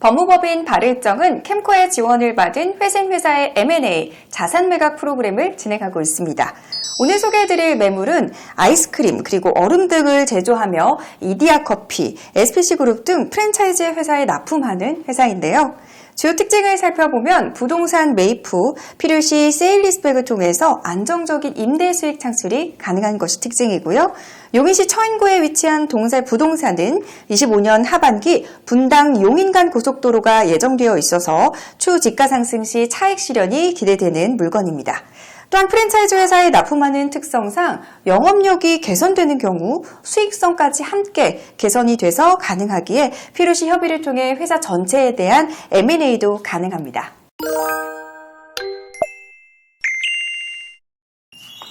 법무법인 발일정은 캠코의 지원을 받은 회생회사의 M&A 자산 매각 프로그램을 진행하고 있습니다. 오늘 소개해드릴 매물은 아이스크림 그리고 얼음 등을 제조하며 이디야 커피, SPC그룹 등 프랜차이즈 회사에 납품하는 회사인데요. 주요 특징을 살펴보면 부동산 매입 후 필요시 세일리스백을 통해서 안정적인 임대 수익 창출이 가능한 것이 특징이고요. 용인시 처인구에 위치한 동살 부동산은 25년 하반기 분당 용인 간 고속도로가 예정되어 있어서 추후 지가 상승 시 차익 실현이 기대되는 물건입니다. 또한 프랜차이즈 회사에 납품하는 특성상 영업력이 개선되는 경우 수익성까지 함께 개선이 돼서 가능하기에 필요시 협의를 통해 회사 전체에 대한 M&A도 가능합니다.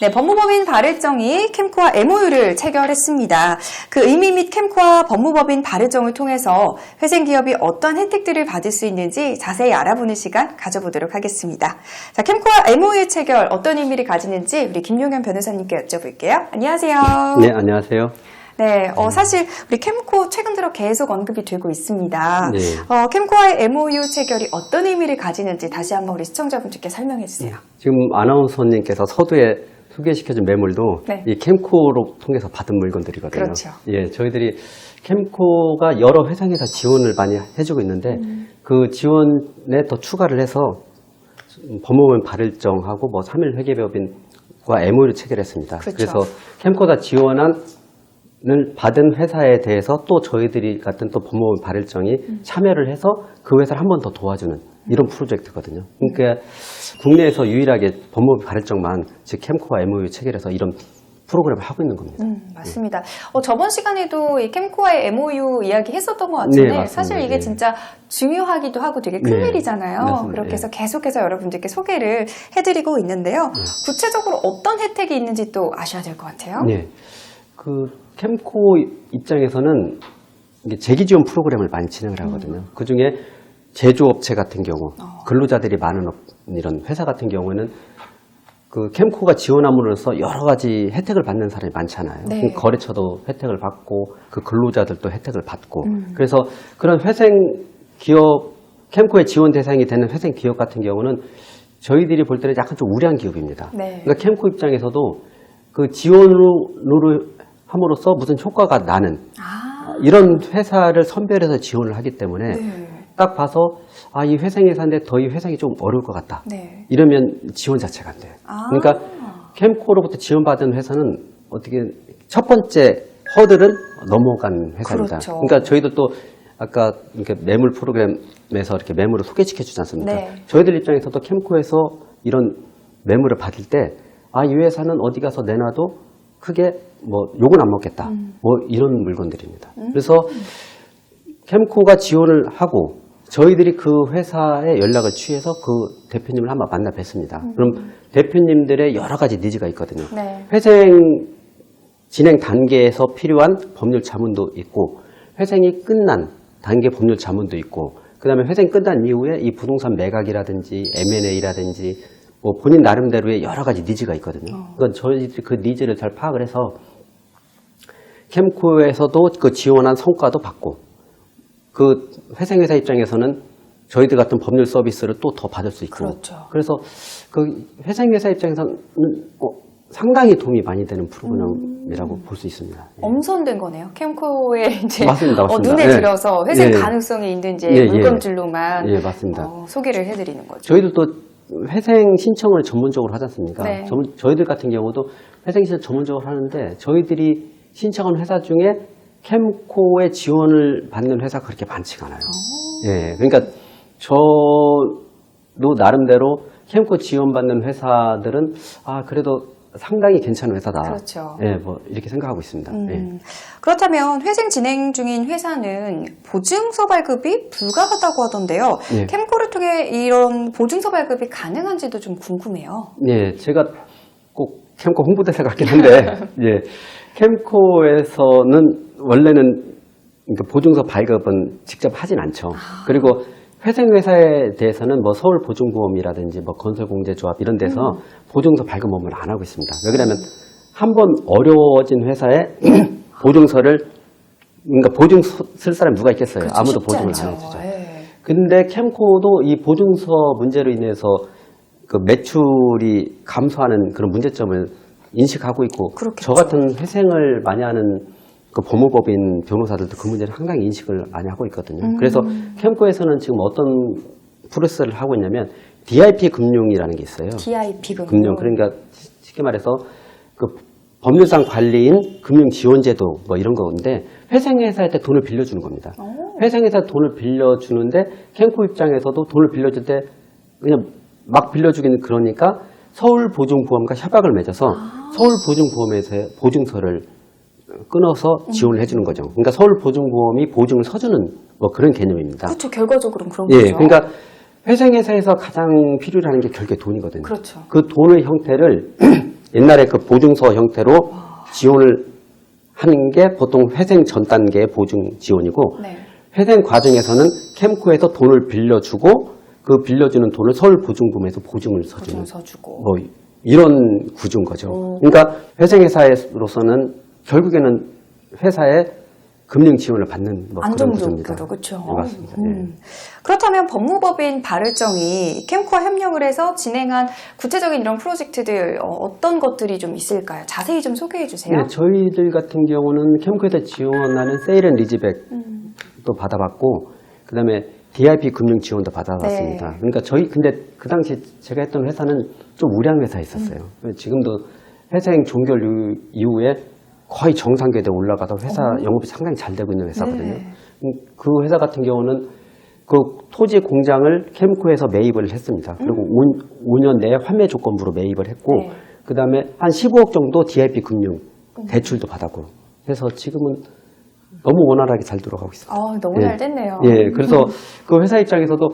네, 법무법인 발일정이 캠코와 MOU를 체결했습니다. 그 의미 및 캠코와 법무법인 발일정을 통해서 회생기업이 어떤 혜택들을 받을 수 있는지 자세히 알아보는 시간 가져보도록 하겠습니다. 자, 캠코와 MOU 체결 어떤 의미를 가지는지 우리 김용현 변호사님께 여쭤볼게요. 안녕하세요. 네, 안녕하세요. 네, 사실 우리 캠코 최근 들어 계속 언급이 되고 있습니다. 네. 캠코와의 MOU 체결이 어떤 의미를 가지는지 다시 한번 우리 시청자분들께 설명해 주세요. 지금 아나운서님께서 서두에 소개시켜준 매물도 네. 이 캠코로 통해서 받은 물건들이거든요. 그렇죠. 예, 저희들이 캠코가 여러 회사에서 지원을 많이 해주고 있는데 그 지원에 더 추가를 해서 법무법인 발일정하고 뭐 3일 회계법인과 MOU를 체결했습니다. 그렇죠. 그래서 캠코가 지원을 받은 회사에 대해서 또 저희들이 같은 또 법무법인 발일정이 참여를 해서 그 회사를 한 번 더 도와주는 이런 프로젝트거든요. 그러니까 국내에서 유일하게 법무법인 발일정만 즉 캠코와 MOU 체결해서 이런 프로그램을 하고 있는 겁니다. 맞습니다. 저번 시간에도 이 캠코와의 MOU 이야기 했었던 것 같은데 네, 사실 이게 진짜 중요하기도 하고 되게 큰 네, 일이잖아요. 맞습니다. 그렇게 해서 계속해서 여러분들께 소개를 해드리고 있는데요. 구체적으로 어떤 혜택이 있는지 또 아셔야 될 것 같아요. 네. 그 캠코 입장에서는 이게 재기 지원 프로그램을 많이 진행을 하거든요. 그 중에 제조업체 같은 경우, 근로자들이 많은 이런 회사 같은 경우에는 그 캠코가 지원함으로써 여러 가지 혜택을 받는 사람이 많잖아요. 네. 거래처도 혜택을 받고 그 근로자들도 혜택을 받고 그래서 그런 회생 기업 캠코의 지원 대상이 되는 회생 기업 같은 경우는 저희들이 볼 때는 약간 좀 우량 기업입니다. 네. 그러니까 캠코 입장에서도 그 지원으로 함으로써 무슨 효과가 나는 이런 회사를 선별해서 지원을 하기 때문에 네. 딱 봐서 이 회생회사인데 더 이 회생이 좀 어려울 것 같다. 네. 이러면 지원 자체가 안 돼요. 그러니까 캠코로부터 지원받은 회사는 어떻게 첫 번째 허들은 넘어간 회사입니다. 그렇죠. 그러니까 저희도 또 아까 이렇게 매물 프로그램에서 이렇게 매물을 소개시켜 주지 않습니까? 네. 저희들 입장에서도 캠코에서 이런 매물을 받을 때 이 회사는 어디 가서 내놔도 크게 뭐 욕은 안 먹겠다. 뭐 이런 물건들입니다. 그래서 캠코가 지원을 하고 저희들이 그 회사에 연락을 취해서 그 대표님을 한번 만나 뵀습니다. 그럼 대표님들의 여러 가지 니즈가 있거든요. 네. 회생 진행 단계에서 필요한 법률 자문도 있고 회생이 끝난 단계 법률 자문도 있고 그 다음에 회생 끝난 이후에 이 부동산 매각이라든지 M&A라든지 뭐 본인 나름대로의 여러 가지 니즈가 있거든요. 그건 저희들이 그 니즈를 잘 파악을 해서 캠코에서도 그 지원한 성과도 받고 그 회생회사 입장에서는 저희들 같은 법률 서비스를 또 더 받을 수 있고 그렇죠. 그래서 그 회생회사 입장에서는 상당히 도움이 많이 되는 프로그램이라고 볼 수 있습니다. 예. 엄선된 거네요. 캠코에 이제 맞습니다. 눈에 예. 들어서 회생 예. 가능성이 있는 이제 예, 예. 물건들로만 예, 맞습니다. 소개를 해드리는 거죠. 저희들도 회생 신청을 전문적으로 하지 않습니까? 네. 저희들 같은 경우도 회생 신청 전문적으로 하는데 저희들이 신청한 회사 중에 캠코의 지원을 받는 회사가 그렇게 많지가 않아요. 예, 그러니까 저도 나름대로 캠코 지원받는 회사들은 그래도 상당히 괜찮은 회사다. 그렇죠. 예, 뭐 이렇게 생각하고 있습니다. 예. 그렇다면 회생 진행 중인 회사는 보증서 발급이 불가하다고 하던데요. 예. 캠코를 통해 이런 보증서 발급이 가능한지도 좀 궁금해요. 예, 제가 꼭 캠코 홍보대사 같긴 한데, 예, 캠코에서는 원래는 그러니까 보증서 발급은 직접 하진 않죠. 그리고 회생회사에 대해서는 뭐 서울보증보험이라든지 뭐 건설공제조합 이런 데서 보증서 발급 업무를 안 하고 있습니다. 왜 그러냐면 한번 어려워진 회사에 보증서를 그러니까 보증 쓸 사람이 누가 있겠어요. 그렇죠, 아무도 쉽지 보증을 않죠. 안 해주죠. 예. 근데 캠코도 이 보증서 문제로 인해서 그 매출이 감소하는 그런 문제점을 인식하고 있고, 그렇겠죠. 저 같은 회생을 많이 하는 그 법무법인 변호사들도 그 문제를 상당히 인식을 많이 하고 있거든요. 그래서 캠코에서는 지금 어떤 프로세스를 하고 있냐면 DIP 금융이라는 게 있어요. DIP 금융. 그러니까 쉽게 말해서 그 법률상 관리인 금융지원제도 뭐 이런 건데, 회생회사한테 돈을 빌려주는 겁니다. 회생회사 돈을 빌려주는데 캠코 입장에서도 돈을 빌려줄 때 그냥 막 빌려주기는 그러니까 서울보증보험과 협약을 맺어서 서울보증보험에서 보증서를 끊어서 지원을 해주는 거죠. 그러니까 서울보증보험이 보증을 서주는 뭐 그런 개념입니다. 그렇죠. 결과적으로는 그런 예, 거죠. 그러니까 회생회사에서 가장 필요로 하는 게 결국에 돈이거든요. 그렇죠. 그 돈의 형태를 옛날에 그 보증서 형태로 지원을 하는 게 보통 회생 전 단계의 보증 지원이고, 네. 회생 과정에서는 캠코에서 돈을 빌려주고 그 빌려주는 돈을 서울보증보험에서 보증을 서주는 보증 서주고. 뭐 이런 구조인 거죠. 그러니까 회생회사로서는 결국에는 회사의 금융 지원을 받는 뭐 그런 구조입니다. 안정적으로, 그렇죠. 네, 맞습니다. 예. 그렇다면 법무법인 발을정이 캠코와 협력을 해서 진행한 구체적인 이런 프로젝트들 어떤 것들이 좀 있을까요? 자세히 좀 소개해 주세요. 네, 저희들 같은 경우는 캠코에서 지원하는 세일 앤 리즈백도 받아봤고, 그다음에 DIP 금융 지원도 받아봤습니다. 네. 그러니까 근데 그 당시 제가 했던 회사는 좀 우량 회사였었어요. 지금도 회생 종결 이후에 거의 정상궤도에 올라가서 회사 영업이 상당히 잘 되고 있는 회사거든요. 네. 그 회사 같은 경우는 그 토지 공장을 캠코에서 매입을 했습니다. 그리고 5년 내에 환매 조건부로 매입을 했고, 네. 그 다음에 한 15억 정도 DIP 금융 대출도 받았고, 그래서 지금은 너무 원활하게 잘 돌아가고 있습니다. 너무 잘 됐네요. 예, 그래서 그 회사 입장에서도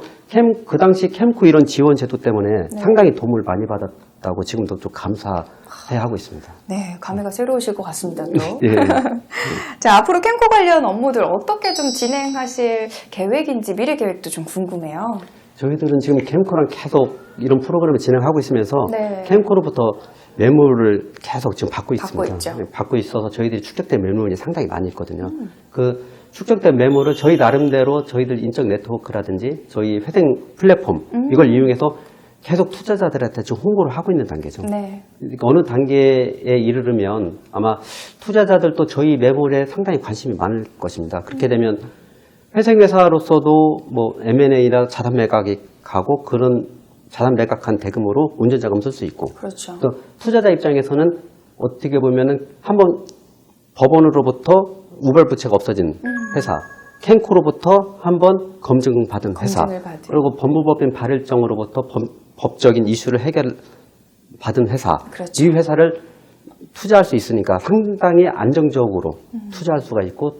그 당시 캠코 이런 지원 제도 때문에 상당히 도움을 많이 받았다고 지금도 좀 감사해 하고 있습니다. 네, 감회가 새로우실 것 같습니다. 또. 예. 자, 앞으로 캠코 관련 업무들 어떻게 좀 진행하실 계획인지 미래 계획도 좀 궁금해요. 저희들은 지금 캠코랑 계속 이런 프로그램을 진행하고 있으면서 네. 캠코로부터 매물을 계속 지금 받고 있습니다. 있죠. 네, 받고 있어서 저희들이 축적된 매물이 상당히 많이 있거든요. 그 축적된 매물을 저희 나름대로 저희들 인적 네트워크라든지 저희 회생 플랫폼 이걸 이용해서 계속 투자자들한테 좀 홍보를 하고 있는 단계죠. 네. 그러니까 어느 단계에 이르르면 아마 투자자들도 저희 매물에 상당히 관심이 많을 것입니다. 그렇게 되면 회생회사로서도 뭐 M&A나 자산 매각이 가고 그런 자산 매각한 대금으로 운전자금 쓸 수 있고, 그렇죠. 또 투자자 입장에서는 어떻게 보면은 한번 법원으로부터 우발부채가 없어진 회사, 캠코로부터 한번 검증받은 회사, 검증을 받은. 그리고 법무법인 발일정으로부터 법적인 이슈를 해결받은 회사, 그렇죠. 이 회사를 투자할 수 있으니까 상당히 안정적으로 투자할 수가 있고,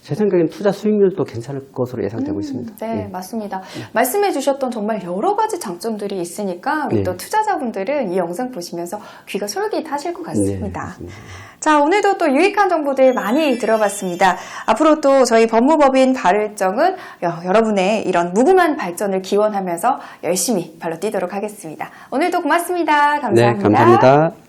제 생각엔 투자 수익률도 괜찮을 것으로 예상되고 있습니다. 네, 예. 맞습니다. 말씀해 주셨던 정말 여러 가지 장점들이 있으니까 우리 네. 또 투자자분들은 이 영상 보시면서 귀가 솔깃하실 것 같습니다. 네, 맞습니다. 자, 오늘도 또 유익한 정보들 많이 들어봤습니다. 앞으로 또 저희 법무법인 발을정은 여러분의 이런 무궁한 발전을 기원하면서 열심히 발로 뛰도록 하겠습니다. 오늘도 고맙습니다. 감사합니다. 네, 감사합니다.